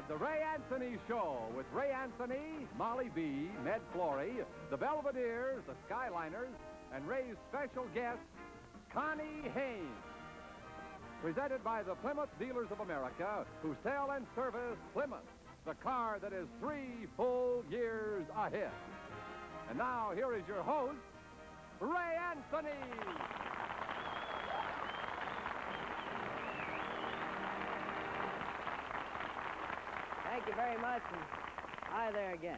good, The Ray Anthony Show with Ray Anthony, Molly B., Ned Flory, the Belvederes, the Skyliners, and Ray's special guest, Connie Haines. Presented by the Plymouth Dealers of America, who sell and service Plymouth, the car that is 3 full years ahead. And now, here is your host, Ray Anthony. Thank you very much, and hi there again.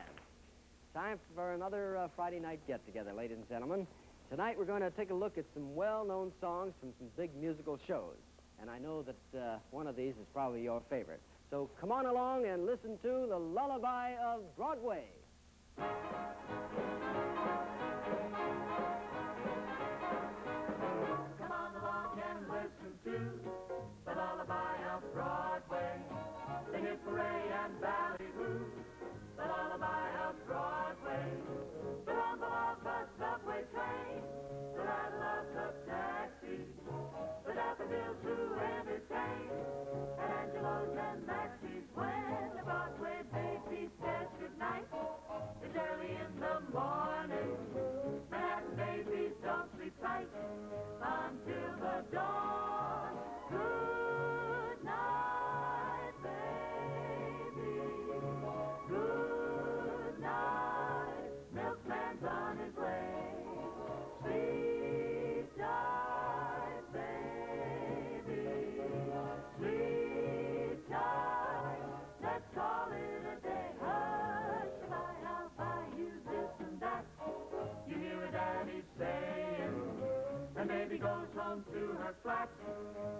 Time for another Friday night get-together, ladies and gentlemen. Tonight we're going to take a look at some well-known songs from some big musical shows. And I know that one of these is probably your favorite. So come on along and listen to The Lullaby of Broadway. Come on along and listen to The Lullaby of Broadway. The hit parade and ballyhoo, the lullaby of Broadway. The rumble of the subway train, the rattle of the taxi, the daffodils who entertain, and Angelo's and Maxie's. When the Broadway baby says goodnight, it's early in the morning. Manhattan babies don't sleep tight until the dawn. Good night, baby. Good night. Milkman's on his way. Sleep tight, baby. Sleep tight. Let's call it a day. Hush, I'll buy you this and that. You hear a daddy saying, and baby goes home to her flat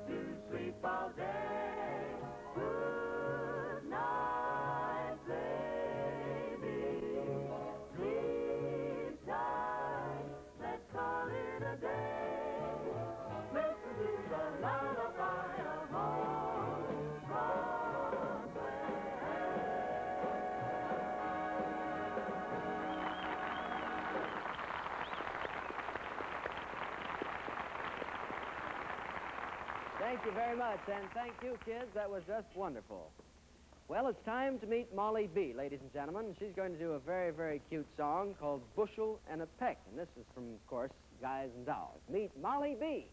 to sleep all day. Good night, baby. Sleep tight. Let's call it a day. Listen to the lullaby of old Broadway. Thank you very much, and thank you, kids. That was just wonderful. Well, it's time to meet Molly B., ladies and gentlemen. She's going to do a very, very cute song called Bushel and a Peck. And this is from, of course, Guys and Dolls. Meet Molly B.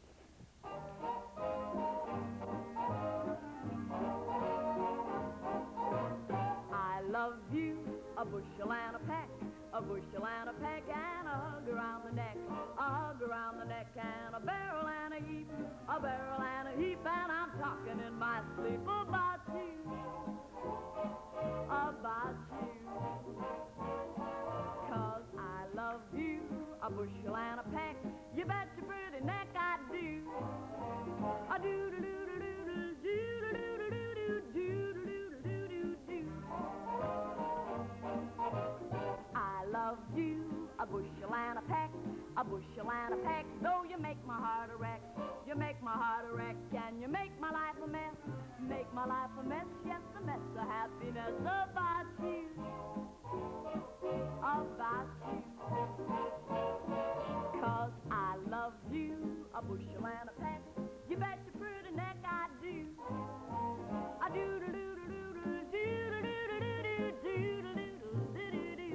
I love you, a bushel and a peck, a bushel and a peck, and a hug around the neck, a hug around the neck, and a barrel and a heap, a barrel and a heap, and I'm talking in my sleep about you, about you. 'Cause I love you, a bushel and a peck, you bet your pretty neck I do. A do-do-do-do-do-do-do-do-do-do-do-do-do-do. I love you, a bushel and a peck, a bushel and a peck. Though you make my heart a wreck, you make my heart a wreck, and you make my life a mess, make my life a mess, yes, a mess of happiness about you, about you. 'Cause I love you, a bushel and a peck, you bet your pretty neck I do. I do do do do do do do do do do do do.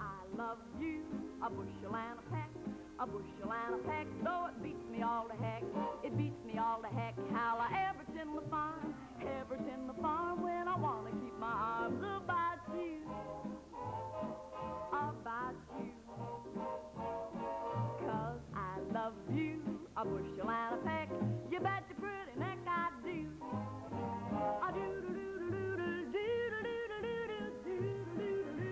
I love you, a bushel and a peck, a bushel and a peck. Though it beats me all to heck, it beats me all to heck. How I ever tend the farm, ever tend the farm when I want to keep my arms about you, about you. 'Cause I love you, a bushel and a peck, you bet your pretty neck I do. I do do do do do do do do do do do do do do do.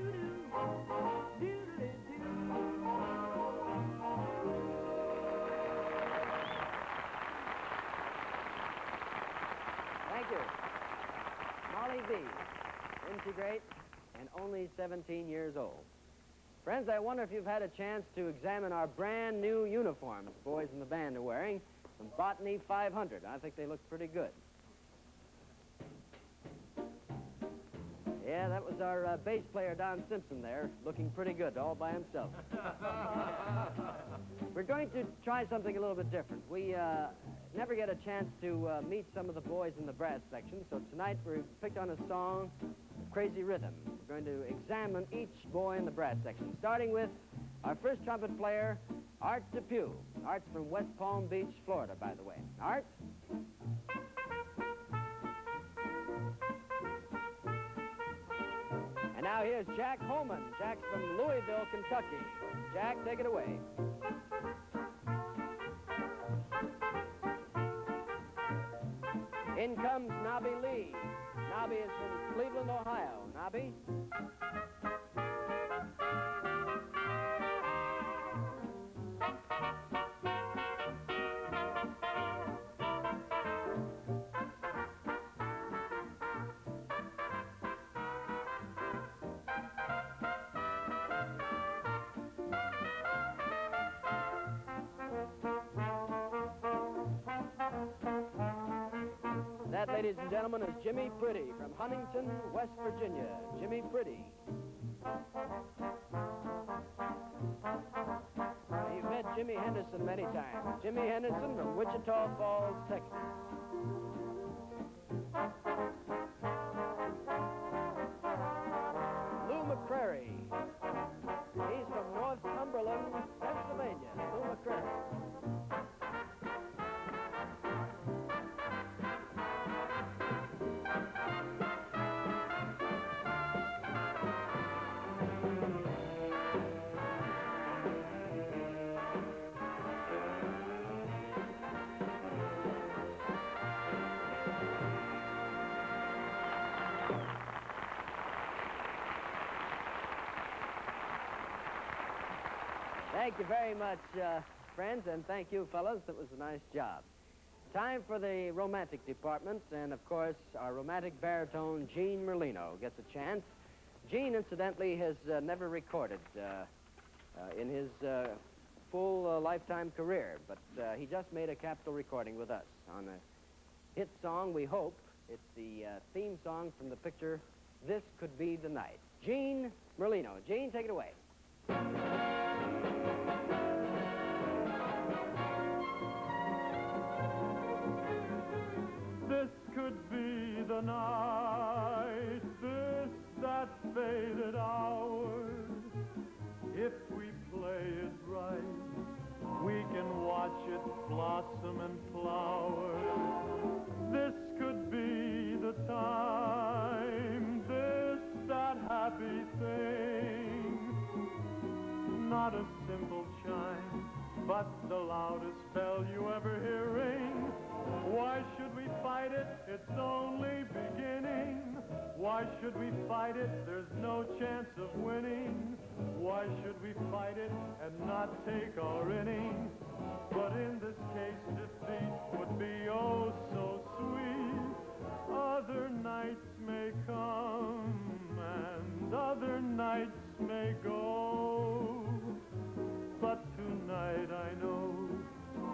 Thank you. Molly B. Isn't she great? And only 17 years old. Friends, I wonder if you've had a chance to examine our brand new uniforms the boys in the band are wearing from Botany 500. I think they look pretty good. Yeah, that was our bass player, Don Simpson, there, looking pretty good all by himself. We're going to try something a little bit different. We never get a chance to meet some of the boys in the brass section, so tonight we picked on a song, Crazy Rhythm. We're going to examine each boy in the brass section, starting with our first trumpet player, Art Depew. Art's from West Palm Beach, Florida, by the way. Art? And now here's Jack Holman. Jack's from Louisville, Kentucky. Jack, take it away. In comes Nobby Lee. Nobby is from Cleveland, Ohio. Nobby? That, ladies and gentlemen, is Jimmy Pretty from Huntington, West Virginia. Jimmy Pretty. You've met Jimmy Henderson many times. Jimmy Henderson from Wichita Falls, Texas. Lou McCrary. He's from Northumberland, Pennsylvania. Lou McCrary. Thank you very much, friends, and thank you, fellas. It was a nice job. Time for the romantic department, and of course, our romantic baritone, Gene Merlino, gets a chance. Gene, incidentally, has never recorded in his full lifetime career, but he just made a capital recording with us on a hit song, we hope. It's the theme song from the picture, This Could Be the Night. Gene Merlino. Gene, take it away. This could be the night, this that faded hour. If we play it right, we can watch it blossom and flower. This could be the time, this that happy thing. Not a simple chime, but the loudest bell you ever hear ring. Why should we fight it? It's only beginning. Why should we fight it? There's no chance of winning. Why should we fight it and not take our inning? But in this case, defeat would be oh so sweet. Other nights may come and other nights may go. But tonight I know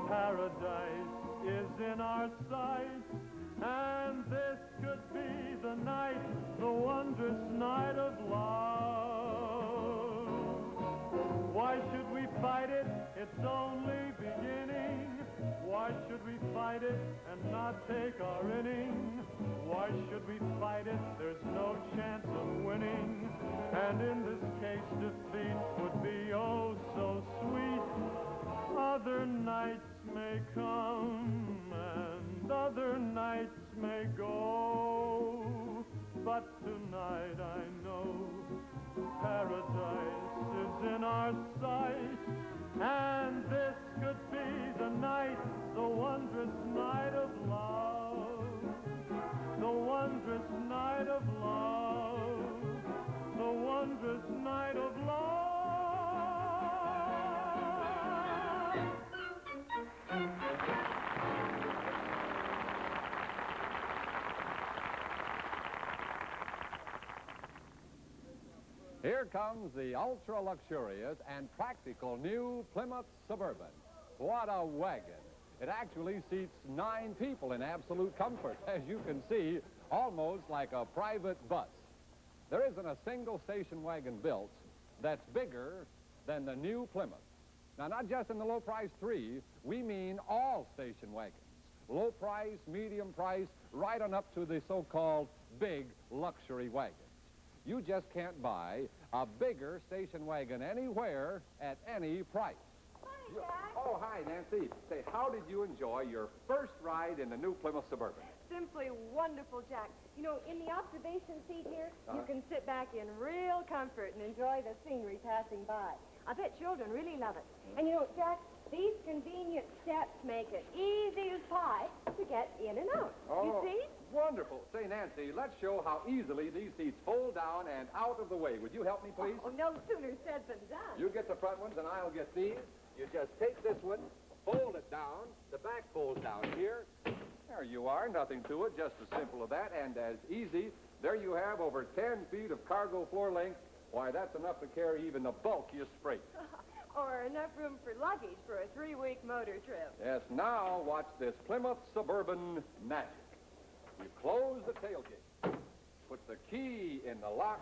paradise is in our sight, and this could be the night, the wondrous night of love. Why should we fight it? It's only beginning. Why should we fight it and not take our inning? Why should we fight it? There's no chance of winning. And in this case, defeat would be oh so sweet. Other nights may come and other nights may go, but tonight I know paradise is in our sight, and this could be the night, the wondrous night of love, the wondrous night of love, the wondrous night of love. Here comes the ultra-luxurious and practical new Plymouth Suburban. What a wagon. It actually seats 9 people in absolute comfort, as you can see, almost like a private bus. There isn't a single station wagon built that's bigger than the new Plymouth. Now, not just in the low-price 3, we mean all station wagons. low price, medium price, right on up to the so-called big luxury wagons. You just can't buy a bigger station wagon anywhere at any price. Hi, Jack. Oh, hi, Nancy. Say, how did you enjoy your first ride in the new Plymouth Suburban? Simply wonderful, Jack. You know, in the observation seat here, Uh-huh. you can sit back in real comfort and enjoy the scenery passing by. I bet children really love it. And you know, Jack, these convenient steps make it easy as pie to get in and out. You see? Wonderful. Say, Nancy, let's show how easily these seats fold down and out of the way. Would you help me, please? Oh, no sooner said than done. You get the front ones, and I'll get these. You just take this one, fold it down. The back folds down here. There you are. Nothing to it. Just as simple as that and as easy. There you have over 10 feet of cargo floor length. Why, that's enough to carry even the bulkiest freight. Or enough room for luggage for a 3-week motor trip. Yes, now watch this Plymouth Suburban magic. You close the tailgate, put the key in the lock,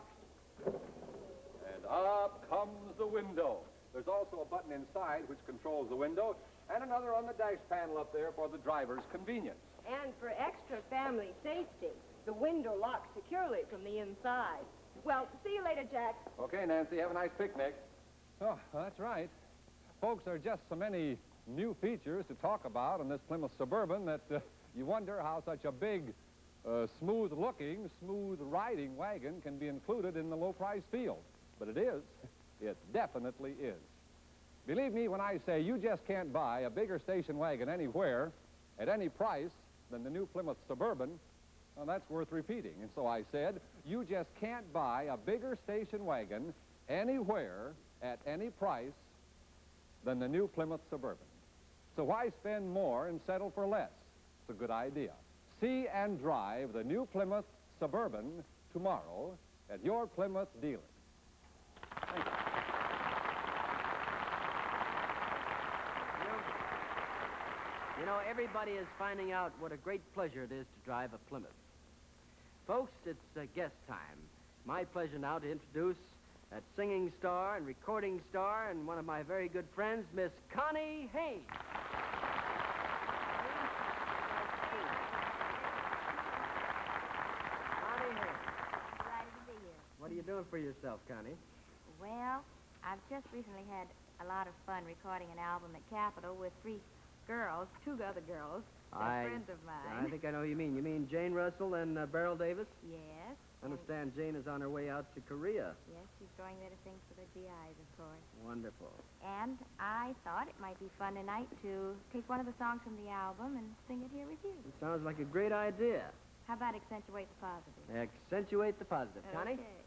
and up comes the window. There's also a button inside which controls the window, and another on the dash panel up there for the driver's convenience. And for extra family safety, the window locks securely from the inside. Well, see you later, Jack. Okay, Nancy, have a nice picnic. Oh, that's right. Folks, there are just so many new features to talk about in this Plymouth Suburban that you wonder how such a big, smooth-looking, smooth-riding wagon can be included in the low-price field. But it is. It definitely is. Believe me when I say you just can't buy a bigger station wagon anywhere at any price than the new Plymouth Suburban. Well, that's worth repeating. And so I said, you just can't buy a bigger station wagon anywhere at any price than the new Plymouth Suburban. So why spend more and settle for less? It's a good idea. See and drive the new Plymouth Suburban tomorrow at your Plymouth dealer. Thank you. You know, everybody is finding out what a great pleasure it is to drive a Plymouth. Folks, it's guest time. My pleasure now to introduce that singing star and recording star and one of my very good friends, Miss Connie Haines. Connie Haines. Delighted to be here. What are you doing for yourself, Connie? Well, I've just recently had a lot of fun recording an album at Capitol with 3 girls, 2 other girls, they're friends of mine. I think I know who you mean. You mean Jane Russell and Beryl Davis? Yes. I understand Jane is on her way out to Korea. Yes, she's going there to sing for the GIs, of course. Wonderful. And I thought it might be fun tonight to take one of the songs from the album and sing it here with you. It sounds like a great idea. How about Accentuate the Positive? Accentuate the positive. Connie? Okay.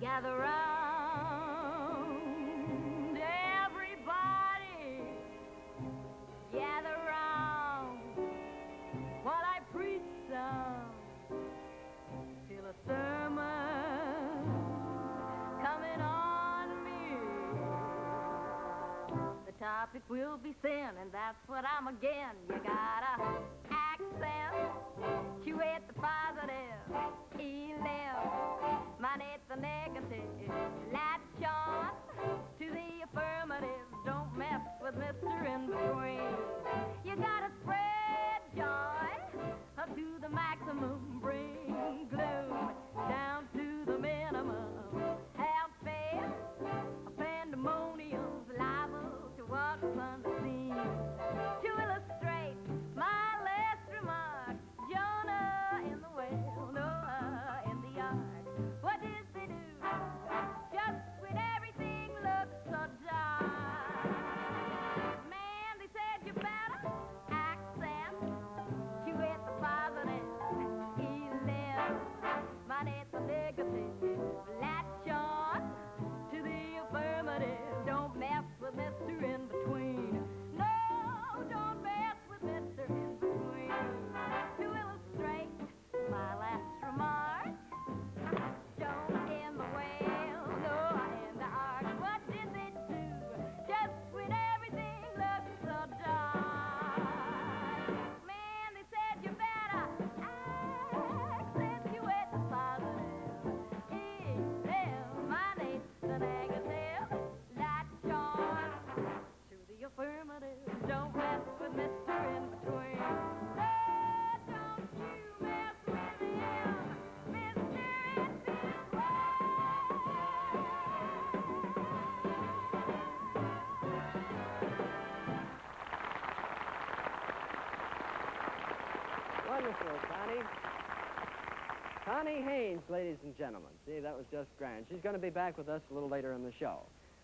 Gather round, everybody. Gather round while I preach some. Feel a sermon coming on me. The topic will be sin, and that's what I'm again. You gotta accentuate the positive. 11, minus the negative. Latch on to the affirmative. Don't mess with Mr. In Between. You gotta spread joy up to the maximum. Bring gloom down to the minimum. Have faith, pandemonium's liable to what's unseen. To illustrate my Connie Haines, ladies and gentlemen. See, that was just grand. She's going to be back with us a little later in the show.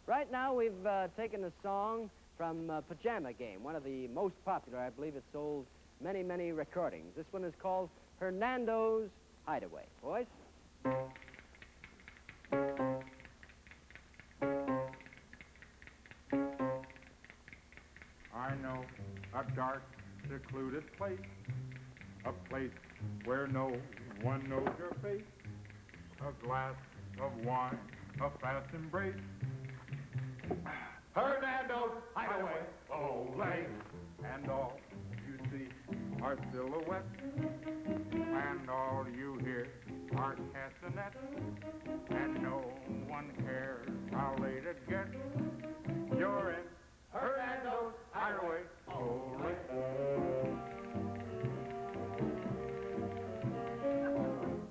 Right now, we've taken a song from Pajama Game, one of the most popular. I believe it sold many, many recordings. This one is called Hernando's Hideaway. Boys? I know a dark, secluded place, a place where no one knows your face, a glass of wine, a fast embrace. Hernando's Hideaway, Olay, and all you see are silhouettes, and all you hear are castanets, and no one cares how late it gets. You're in Hernando's Hideaway, Olay.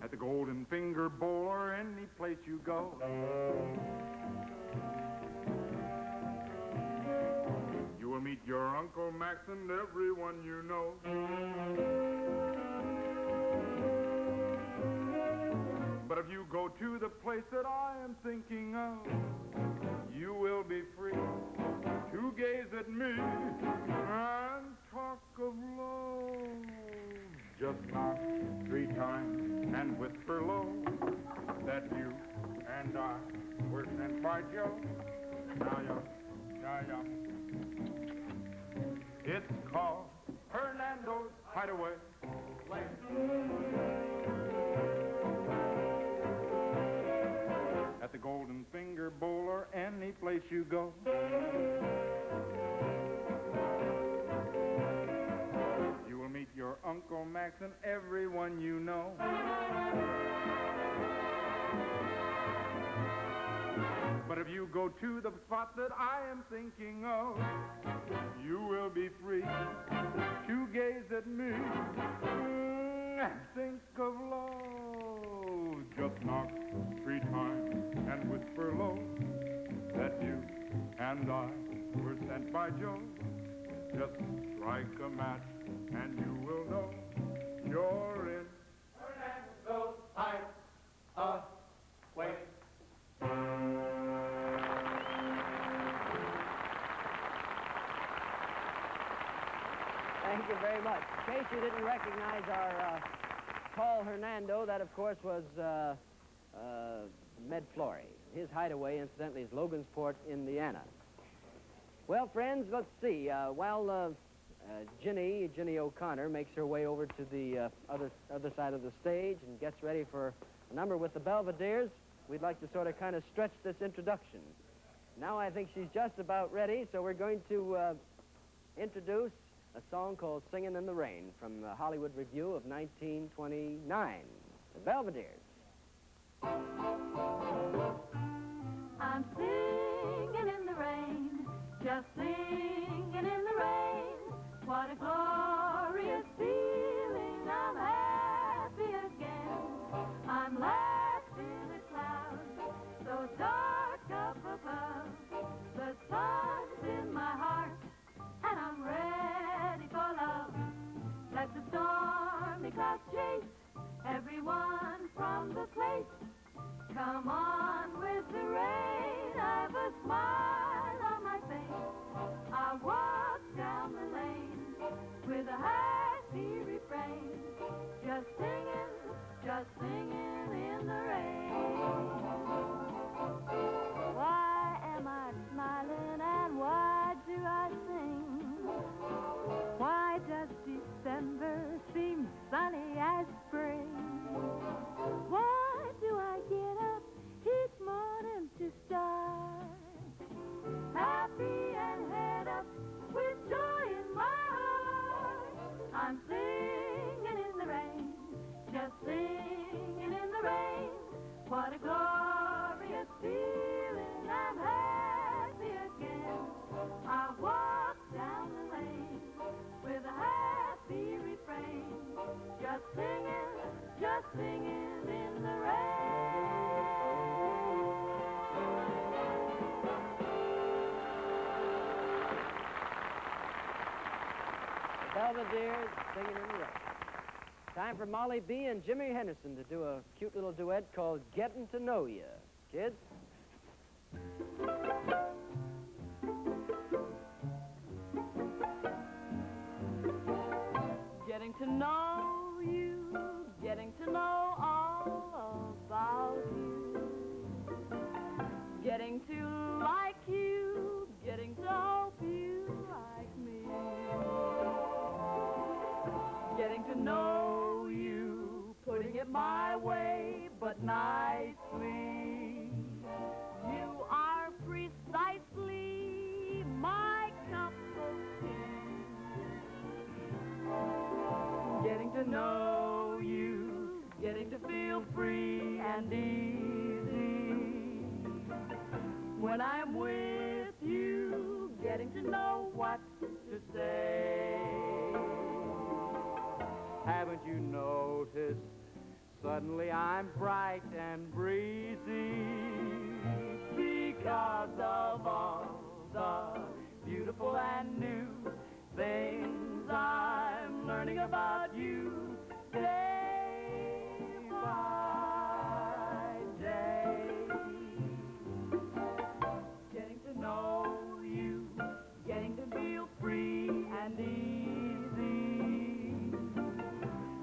At the Golden Finger Bowl or any place you go, you will meet your Uncle Max and everyone you know. But if you go to the place that I am thinking of, you will be free to gaze at me and talk of love. Just knock 3 times and whisper low that you and I were sent by Joe. Yeah. It's called Hernando's Hideaway. At the Golden Finger Bowl or any place you go, you will meet your Uncle Max and everyone you know. But if you go to the spot that I am thinking of, you will be free to gaze at me and think of love. Just knock 3 times and whisper low that you and I were sent by Joe. Just strike a match and you will know you're in Hernando's Hideaway. Thank you very much. In case you didn't recognize our tall Hernando, that, of course, was Med Flory. His hideaway, incidentally, is Logansport, Indiana. Well, friends, let's see. While Ginny O'Connor makes her way over to the other side of the stage and gets ready for a number with the Belvederes, we'd like to sort of kind of stretch this introduction. Now I think she's just about ready, so we're going to introduce a song called Singin' in the Rain from the Hollywood Review of 1929, the Belvederes. I'm singing in the rain, just singing in the rain. What a glorious feeling, I'm happy again. I'm lost in a cloud, so dark up above. The sun's in my heart, and I'm ready for love. Let the stormy clouds chase everyone from the place. Come on with the rain, I've a smile on my face. I walk down the lane with a happy refrain, just singing in the rain. Why am I smiling and why do I sing? Why does December seem sunny as spring? Why do I get up each morning to start happy and head up with joy in my heart? I'm singing in the rain, just singing in the rain. What a glorious feeling, I'm happy again. I walk down the lane with a happy refrain, just singing in the rain. The Belvederes, Singing in the Rain. Time for Molly B. and Jimmy Henderson to do a cute little duet called Getting to Know Ya. Kids? Getting to know you, getting to know all about you, getting to like you, getting to hope you like me, getting to know you, putting it my way, but nicely. You are precisely my cup of tea. Getting to know you, getting to feel free and easy. When I'm with you, getting to know what to say. Haven't you noticed? Suddenly I'm bright and breezy Because of all the beautiful and new things I'm learning about you day by day. Getting to know you, getting to feel free and easy.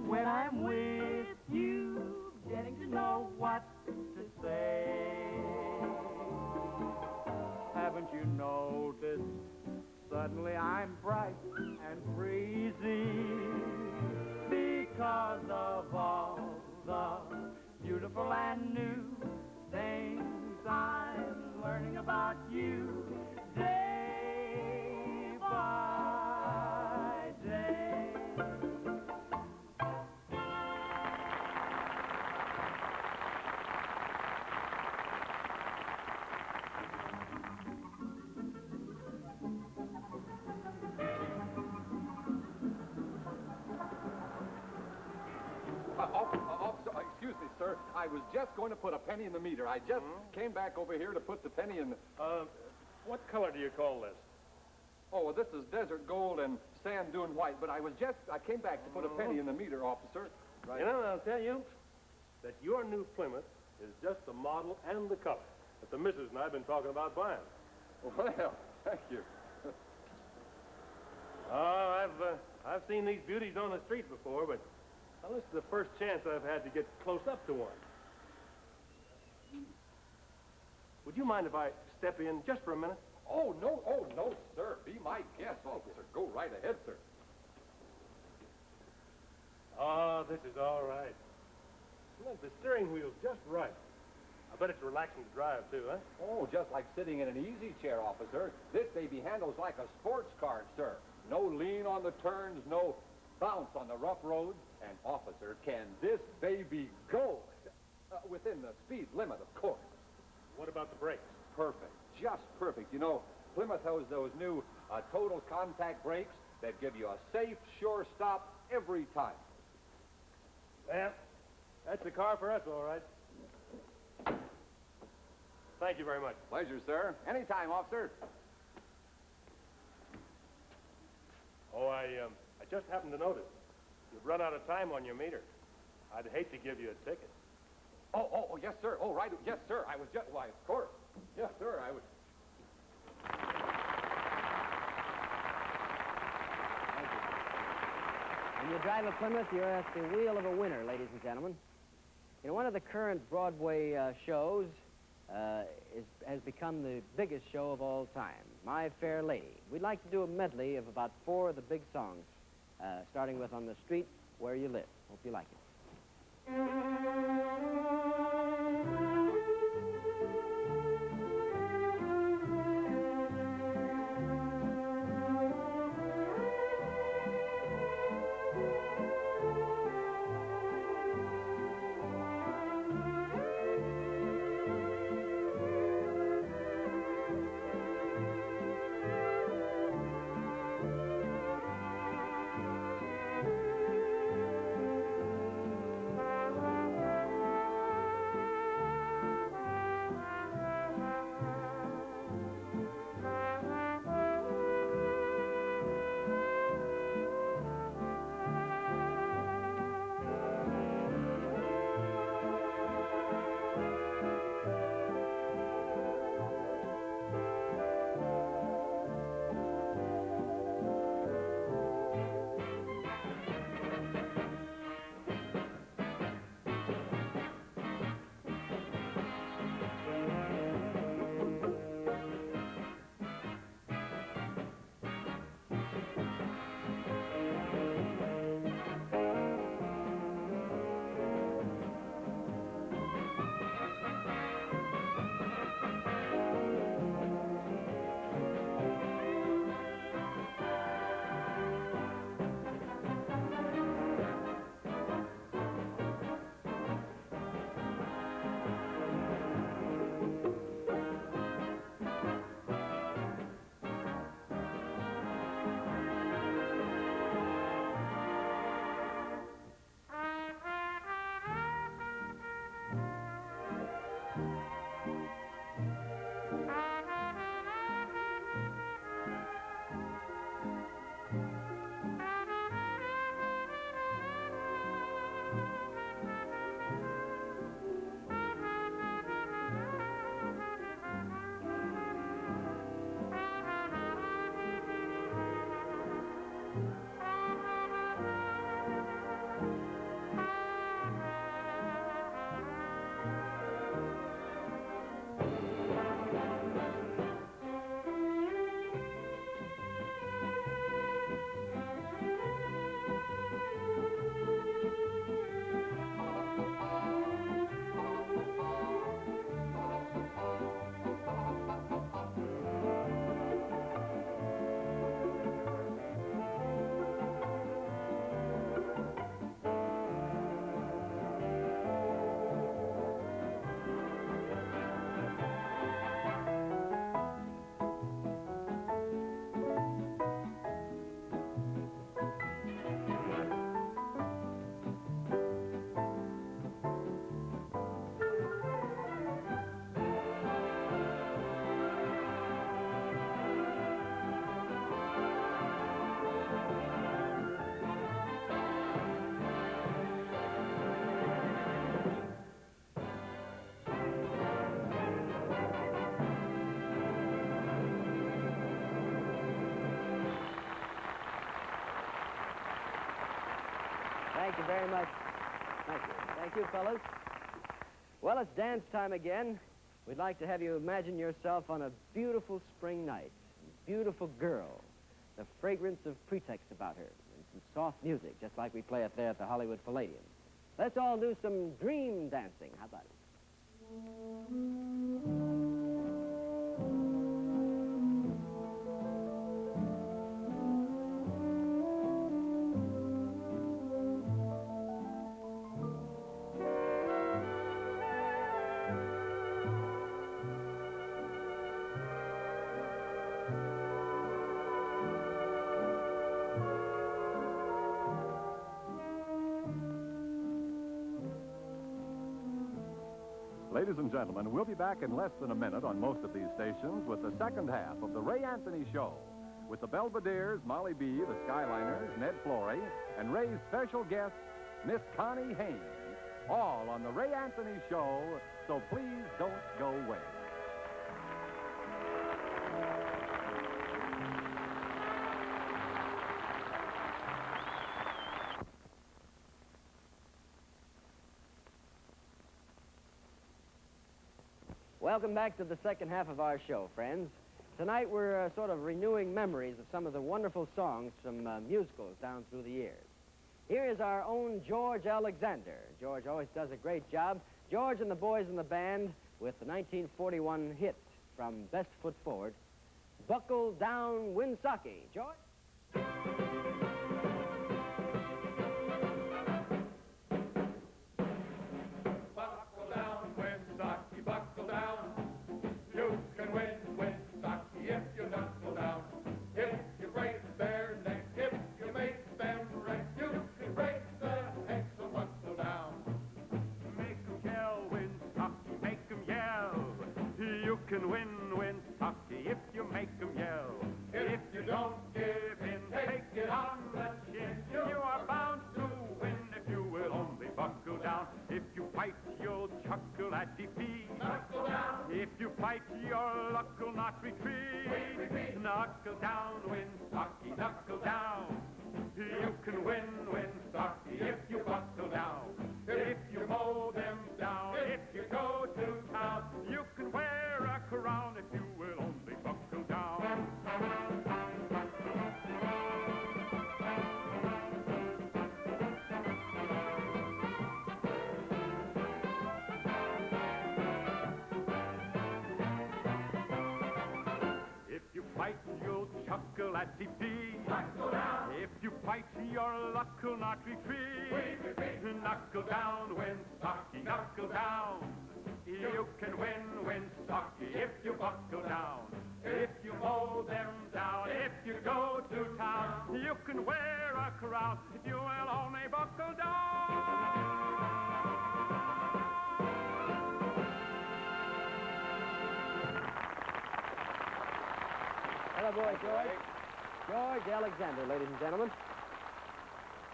When I'm with you, getting to know what to say. Haven't you noticed? Suddenly I'm bright and breezy because of all the beautiful and new things I'm learning about you day by day. Officer, excuse me, sir. I was just going to put a penny in the meter. I just came back over here to put the penny in the... What color do you call this? Oh, well, this is desert gold and sand dune white, but I came back to put a penny in the meter, officer. Right. You know, I'll tell you that your new Plymouth is just the model and the color that the missus and I have been talking about buying. Well, thank you. Oh, I've seen these beauties on the street before, but well, this is the first chance I've had to get close up to one. Would you mind if I step in just for a minute? Oh, no, sir. Be my guest, officer. Go right ahead, sir. Oh, this is all right. Look, the steering wheel's just right. I bet it's relaxing to drive, too, huh? Oh, just like sitting in an easy chair, officer. This baby handles like a sports car, sir. No lean on the turns, no bounce on the rough roads. And, officer, can this baby go? Within the speed limit, of course. What about the brakes? Perfect. Just perfect. You know, Plymouth has those new total contact brakes that give you a safe, sure stop every time. Well, that's the car for us, all right. Thank you very much. Pleasure, sir. Anytime, officer. Oh, I just happened to notice. You've run out of time on your meter. I'd hate to give you a ticket. Oh, yes, sir. Oh, right. Yes, sir. I was just, why, of course. Yes, sir, I would. Thank you. When you drive a Plymouth, you're at the wheel of a winner, ladies and gentlemen. You know, one of the current Broadway shows has become the biggest show of all time, My Fair Lady. We'd like to do a medley of about 4 of the big songs, starting with On the Street Where You Live. Hope you like it. you very much. Thank you. Thank you, fellas. Well, it's dance time again. We'd like to have you imagine yourself on a beautiful spring night. A beautiful girl. The fragrance of pretext about her. And some soft music, just like we play it there at the Hollywood Palladium. Let's all do some dream dancing. How about it? Ladies and gentlemen, we'll be back in less than a minute on most of these stations with the second half of the Ray Anthony Show with the Belvedere's, Molly B., the Skyliners, Ned Flory, and Ray's special guest, Miss Connie Haines, all on the Ray Anthony Show, so please don't go away. Welcome back to the second half of our show, friends. Tonight we're sort of renewing memories of some of the wonderful songs from musicals down through the years. Here is our own George Alexander. George always does a great job. George and the boys in the band with the 1941 hit from Best Foot Forward, Buckle Down, Winsaki. George? Buckle down, Winsaki, buckle down. You can win, Winsaki, if you knuckle down. If you break their neck, if you make them wreck, you can break the hex, so buckle down. Make 'em yell, Winsaki, make 'em yell. You can win, Winsaki, if you make 'em yell. If you don't give in, take it on the chin. You are bound to win if you will only buckle down. If you fight, you'll chuckle at defeat. Knuckle down. If you fight, your luck will not retreat. Retreat. Knuckle down, Winsaki, knuckle down. You can win, Winsaki, if you buckle down. If you mow them down, if you go to town, you can wear a crown if you will only buckle down. If you fight, you'll chuckle at defeat. Knuckle down. If you fight, your luck will not retreat. Retreat. Knuckle down, Winsaki, knuckle down. You can win, Winsaki, if you buckle down. If you mow them down, if you go to town, you can wear a crown if you will only buckle down. Hello, boy, George. George Alexander, ladies and gentlemen.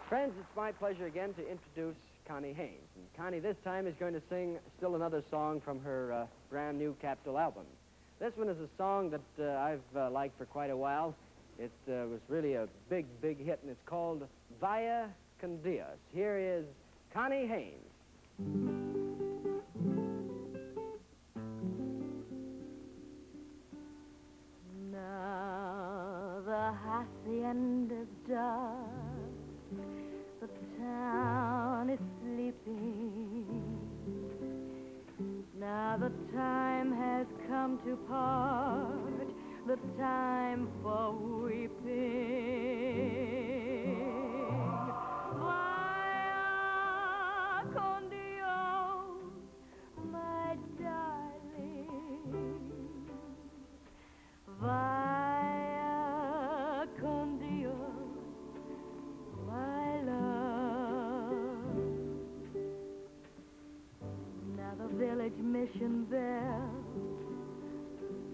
Friends, it's my pleasure again to introduce Connie Haines. And Connie this time is going to sing still another song from her brand new Capitol album. This one is a song that I've liked for quite a while. It was really a big, big hit, and it's called Vaya con Dios. Here is Connie Haines. Now the hacienda's dark, the town is sleeping. Now the time has come to part, the time for weeping. Vaya con Dios, my darling. Vaya con Dios, my love. Now the village mission bells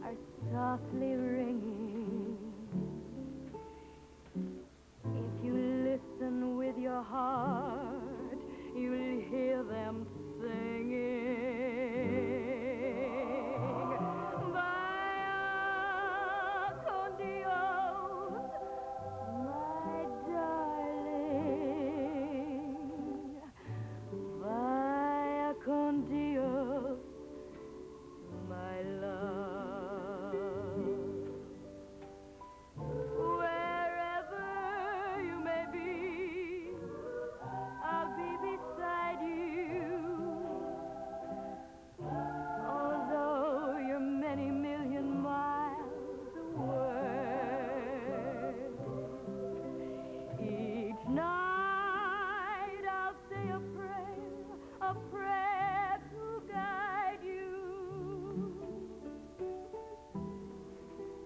are softly ringing. If you listen with your heart, you'll hear them singing. Vaya con Dios, my darling. con Dios, my love. Wherever you may be, I'll be beside you. Although you're many million miles away, each night I'll say a prayer to guide you,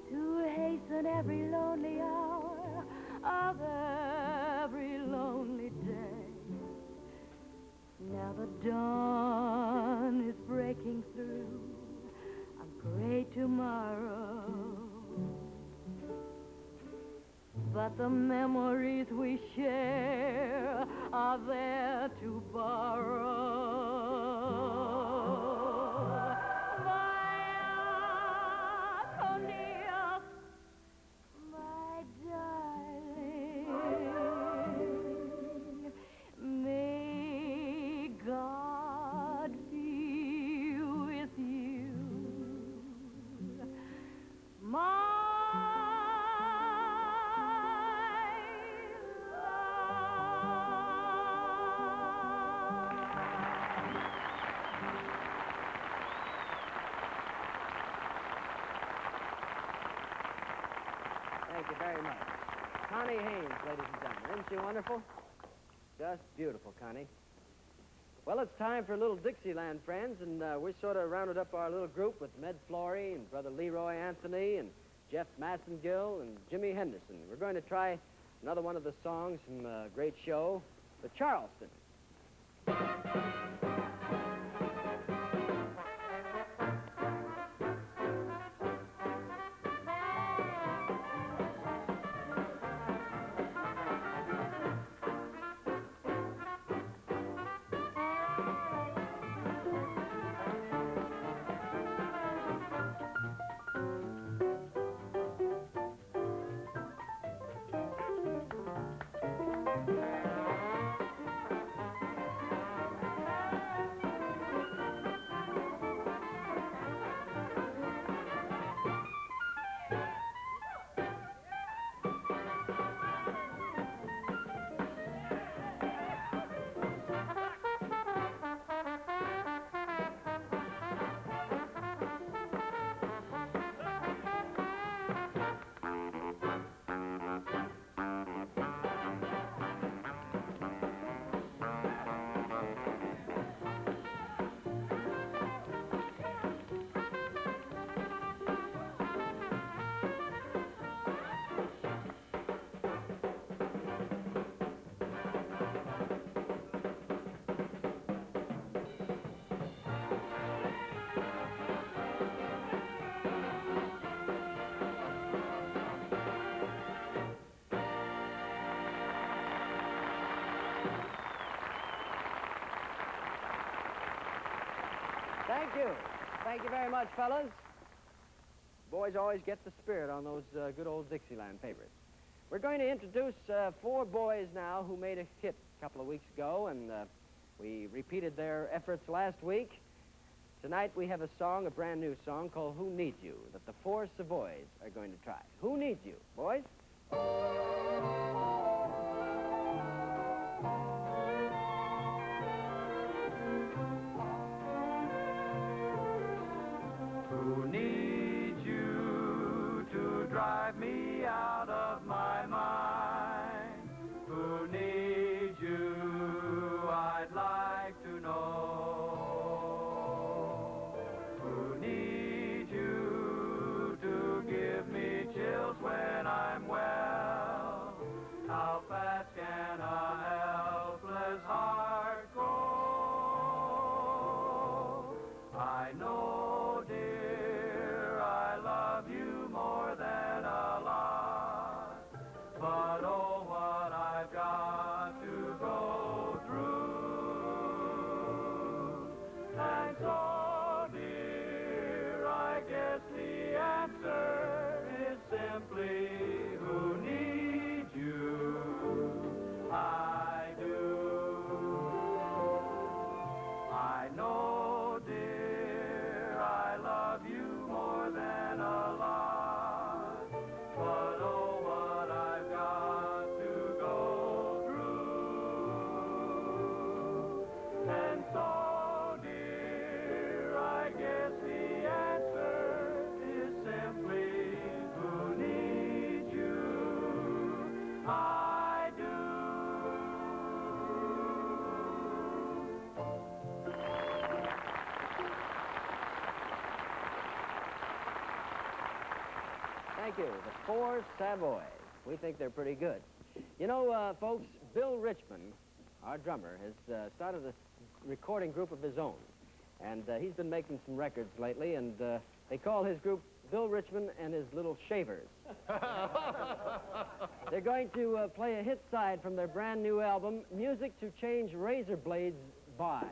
to hasten every lonely hour of every lonely day. Now the dawn is breaking through a great tomorrow, but the memories we share are there to borrow. Vaya con Dios, my darling. May God be with you, my Thank you very much. Connie Haines, ladies and gentlemen. Isn't she wonderful? Just beautiful, Connie. Well, it's time for a little Dixieland, friends, and we sort of rounded up our little group with Med Flory and Brother Leroy Anthony and Jeff Massengill and Jimmy Henderson. We're going to try another one of the songs from a great show, The Charleston. Thank you. Thank you very much, fellas. Boys always get the spirit on those good old Dixieland favorites. We're going to introduce four boys now who made a hit a couple of weeks ago, and we repeated their efforts last week. Tonight we have a song, a brand new song called Who Needs You, that the four Savoys are going to try. Who needs you, boys? Who needs you to drive me out of my mind? Who needs you? I'd like to know. Who needs you to give me chills when I'm well? How fast can a helpless heart go? I know, dear, I love you more than a lot, but oh, what I've got to go through. And so, dear, I guess the answer is simply who needs you? I do. I know, dear, I love you more than a lot. But oh, what I've got to go through. And so, dear, I guess the answer is simply who needs you? I do. Thank you. The Four Savoys. We think they're pretty good. You know, folks, Bill Richmond, our drummer, has started a recording group of his own. And he's been making some records lately, and they call his group Bill Richmond and his Little Shavers. They're going to play a hit side from their brand new album, Music to Change Razor Blades By.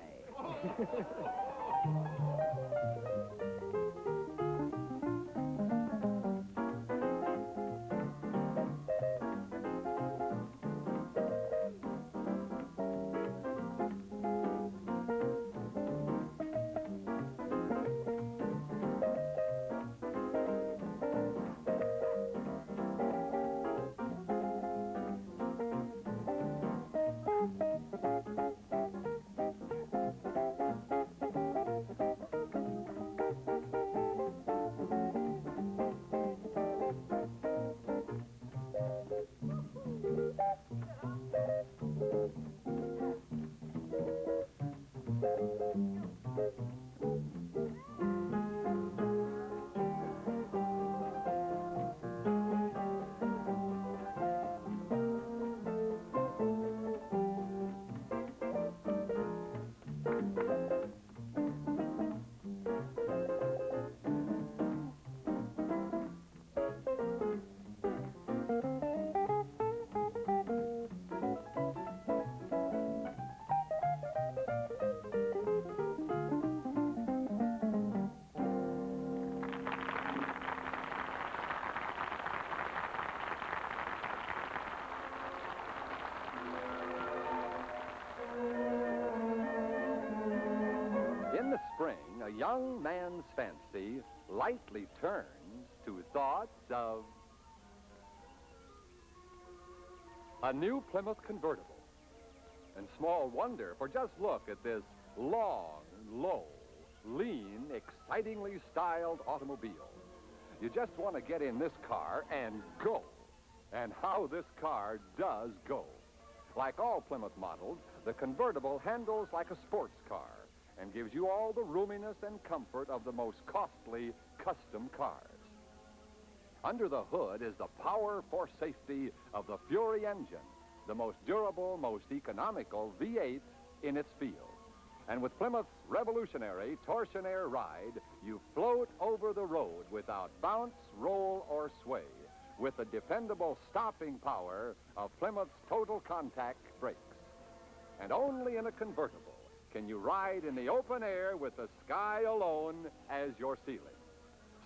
In the spring, a young man's fancy lightly turns to thoughts of a new Plymouth convertible. And small wonder, for just look at this long, low, lean, excitingly styled automobile. You just want to get in this car and go. And how this car does go. Like all Plymouth models, the convertible handles like a sports car and gives you all the roominess and comfort of the most costly custom cars. Under the hood is the power for safety of the Fury engine, the most durable, most economical V8 in its field. And with Plymouth's revolutionary torsionaire ride, you float over the road without bounce, roll, or sway, with the dependable stopping power of Plymouth's total contact brakes. And only in a convertible can you ride in the open air with the sky alone as your ceiling.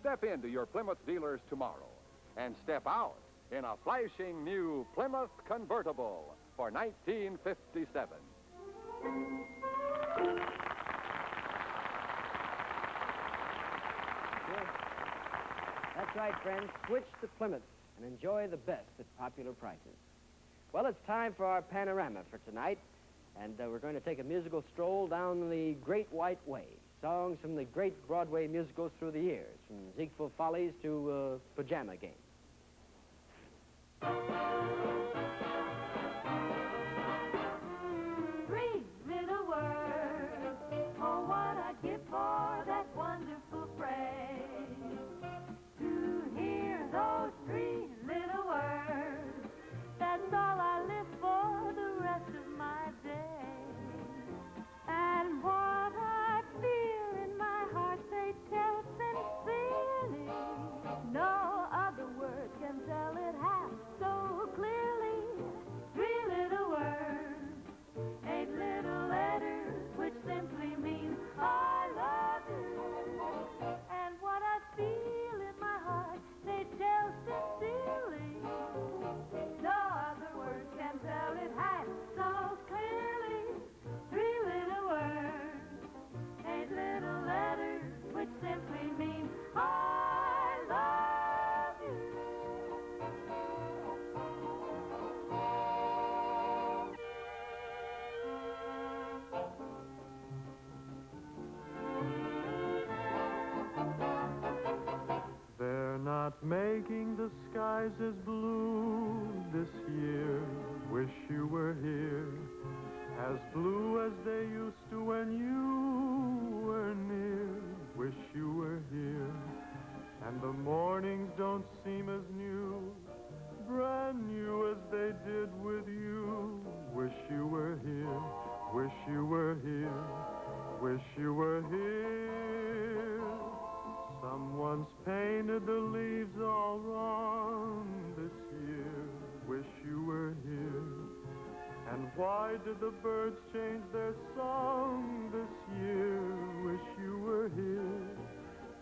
Step into your Plymouth dealers tomorrow and step out in a flashing new Plymouth convertible for 1957. Yes. That's right, friends. Switch to Plymouth and enjoy the best at popular prices. Well, it's time for our panorama for tonight. And we're going to take a musical stroll down the Great White Way. Songs from the great Broadway musicals through the years, from Ziegfeld Follies to Pajama Game. Three little words, oh, what I'd give for that wonderful phrase. To hear those three little words, that's all I live for the rest of my day. And what I feel in my heart, they tell sincerely. No other word can tell it half so clearly. making the skies as blue this year. Wish you were here, as blue as they used to when you were near. Wish you were here, and the mornings don't seem as new, brand new as they did with you. Wish you were here, wish you were here, wish you were here. Someone's painted the leaves all wrong this year. Wish you were here. And why did the birds change their song this year? Wish you were here.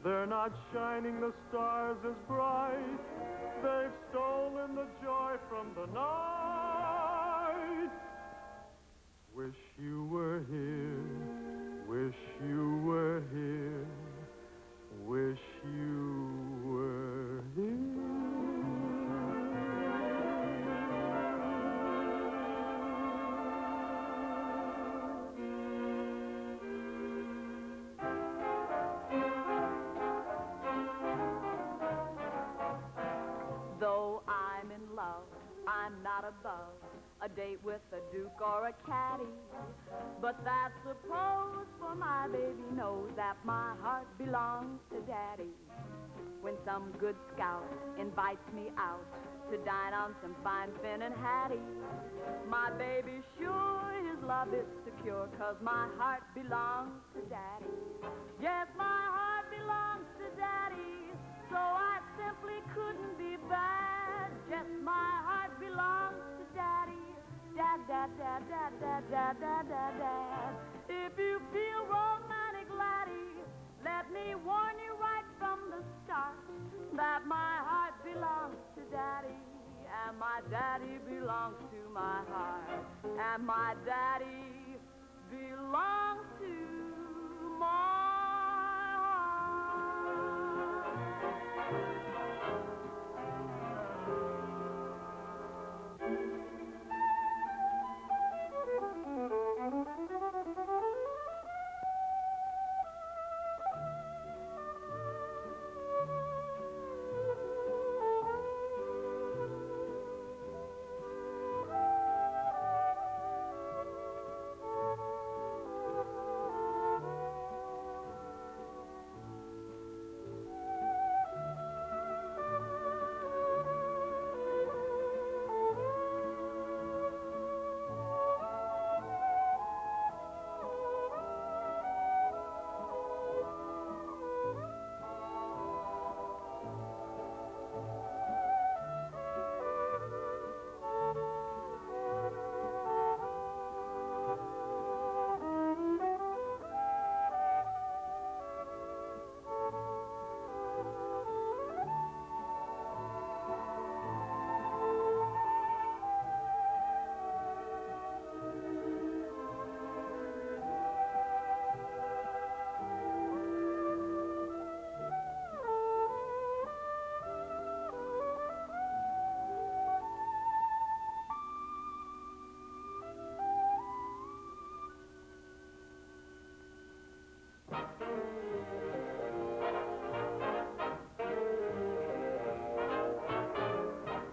They're not shining the stars as bright. They've stolen the joy from the night. Wish you were here. Wish you were here. Wish you were here. Though I'm in love, I'm not above a date with a duke or a caddy. But that's suppose, for my baby knows that my heart belongs to daddy. When some good scout invites me out to dine on some fine fin and hattie, my baby sure his love is secure, 'cause my heart belongs to daddy. Yes, my heart belongs to daddy, so I simply couldn't be bad. Yes, my heart belongs to daddy. Dad, dad, dad, dad, dad, dad, dad, dad, dad. If you feel romantic, laddie, let me warn you right from the start that my heart belongs to daddy, and my daddy belongs to my heart, and my daddy belongs to my heart.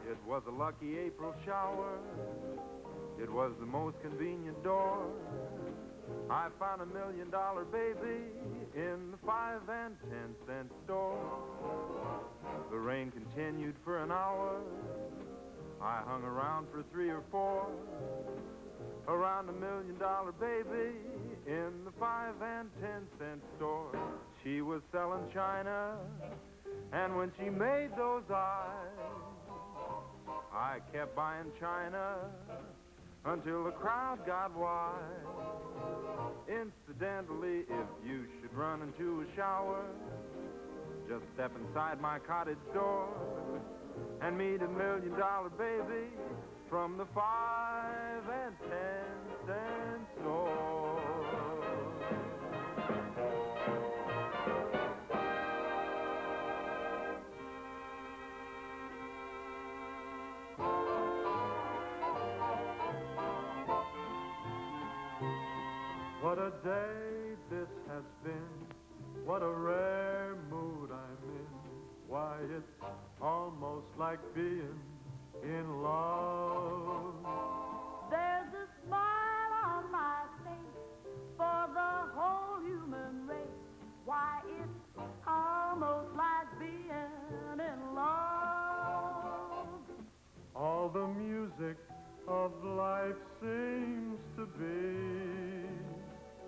It was a lucky April shower. It was the most convenient door. I found $1 million baby in the 5 and 10 cent store. The rain continued for an hour. I hung around for 3 or 4. Around $1 million baby in the 5 and 10 cent store. She was selling china, and when she made those eyes, I kept buying china until the crowd got wise. Incidentally, if you should run into a shower, just step inside my cottage door and meet $1 million baby from the 5 and 10 cent store. What a day this has been. What a rare mood I'm in. Why, it's almost like being in love. There's a smile on my face for the whole human race. Why, it's almost like being in love. All the music of life seems to be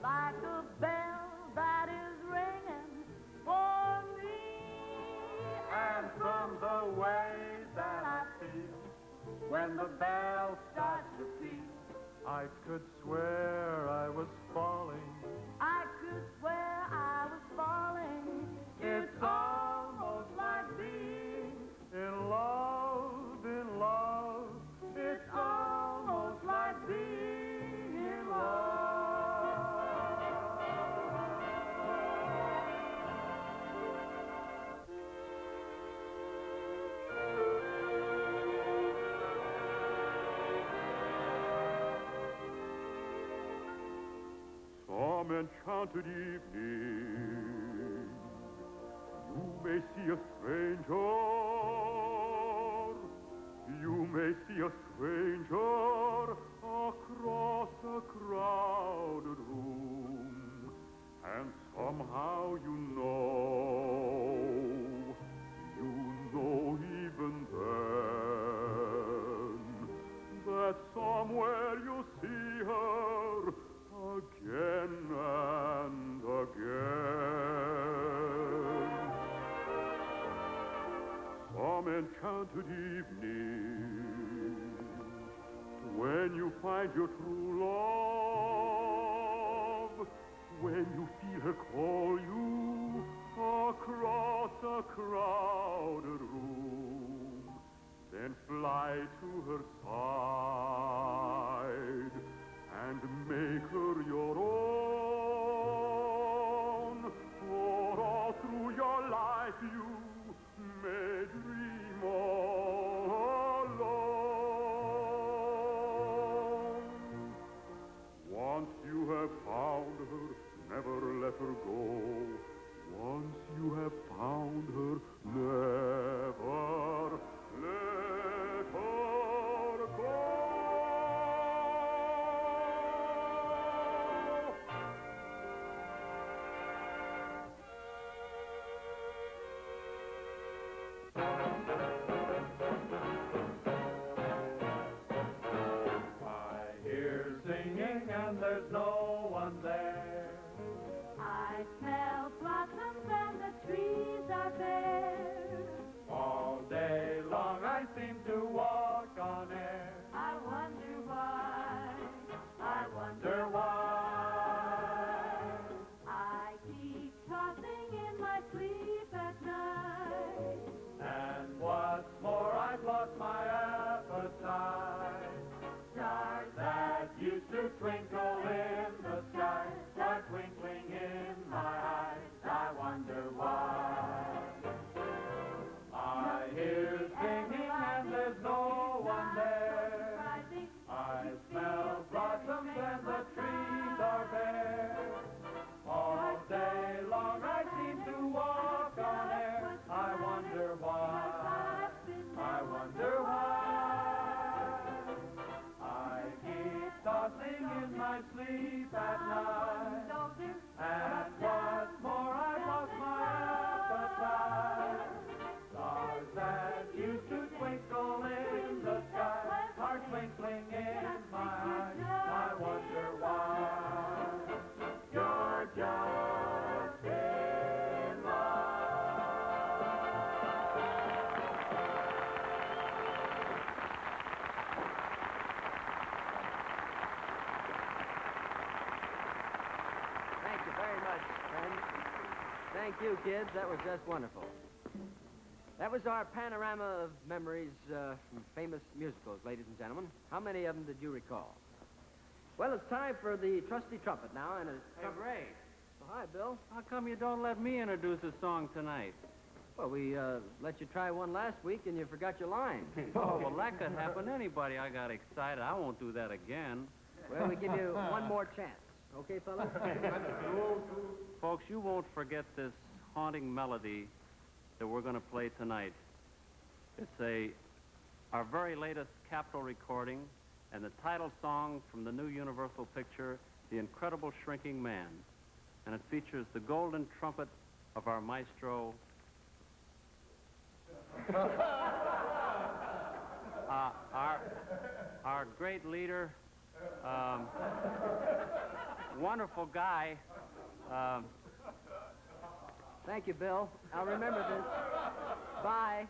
Like a bell that is ringing for me. and from the way that I feel when the bell starts to peal, I could swear I was falling. I could swear I was falling. It's almost like being in love, in love. It's almost like being in love. Some enchanted evening, you may see a stranger. You may see a stranger across a crowded room, and somehow you know even then, that somewhere you see her again and again. Some enchanted evening, when you find your true love, when you feel her call you across a crowded room, then fly to her side and make her your own. For all through your life you may dream all alone. Once you have found her, never let her go. Once you have found her, never let her go. I hear singing and there's no one there. I smell blossoms and the trees are bare. All day long I seem to walk on air. I wonder why. I wonder why. I keep tossing in my sleep at night. And what's more, I've lost my appetite. Stars that used to twinkle in the sky are twinkling in my eyes. I wonder why. I hear singing and there's no one there. I smell blossoms and the trees are bare. All day long I seem to walk on air. I wonder why. I wonder why. I keep tossing in my sleep at night. And what's more, I've lost my appetite. Stars that used to twinkle in the sky are twinkling in my eyes. I wonder why. You're just in Thank you very much, friends. Thank you, kids. That was just wonderful. That was our panorama of memories from famous musicals, ladies and gentlemen. How many of them did you recall? Well, it's time for the trusty trumpet now, and it's... Hey, Ray, Hi, Bill. how come you don't let me introduce a song tonight? Well, we let you try one last week, and you forgot your line. Oh, well, that could happen to anybody. I got excited. I won't do that again. Well, we give you one more chance. Okay, fellas? Folks, you won't forget this haunting melody that we're going to play tonight. It's our very latest Capitol recording and the title song from the new Universal picture, The Incredible Shrinking Man. And it features the golden trumpet of our maestro, our great leader, wonderful guy. Thank you, Bill. I'll remember this. Bye.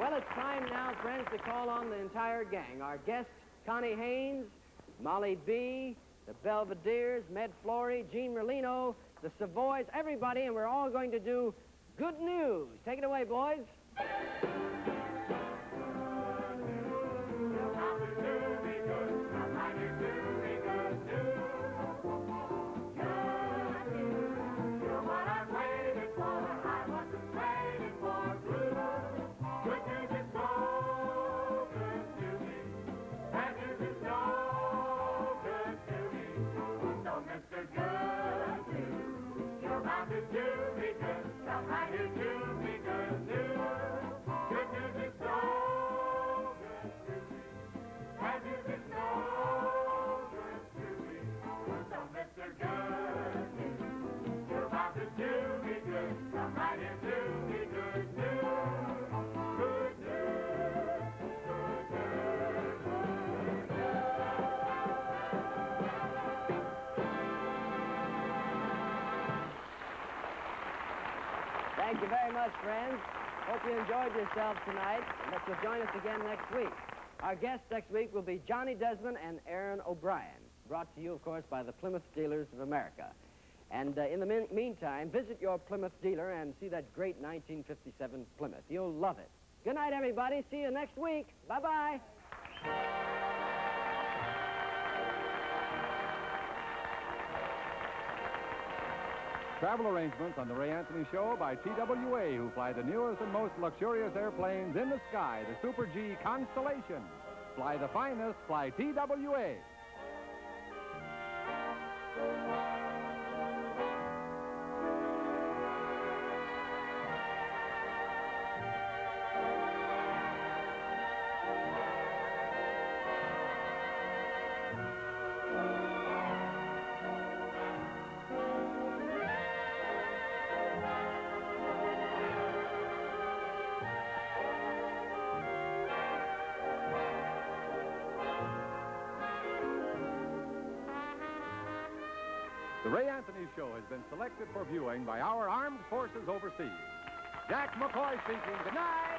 Well, it's time now, friends, to call on the entire gang. Our guests, Connie Haines, Molly B., the Belvederes, Med Flory, Gene Merlino, the Savoys, everybody, and we're all going to do good news. Take it away, boys. Thank you very much, friends. Hope you enjoyed yourselves tonight, and that you'll join us again next week. Our guests next week will be Johnny Desmond and Aaron O'Brien, brought to you, of course, by the Plymouth Dealers of America. And in the meantime, visit your Plymouth dealer and see that great 1957 Plymouth. You'll love it. Good night, everybody. See you next week. Bye-bye. Travel arrangements on the Ray Anthony Show by TWA, who fly the newest and most luxurious airplanes in the sky, the Super G Constellation. Fly the finest, fly TWA. The Ray Anthony Show has been selected for viewing by our armed forces overseas. Jack McCoy speaking. Good night.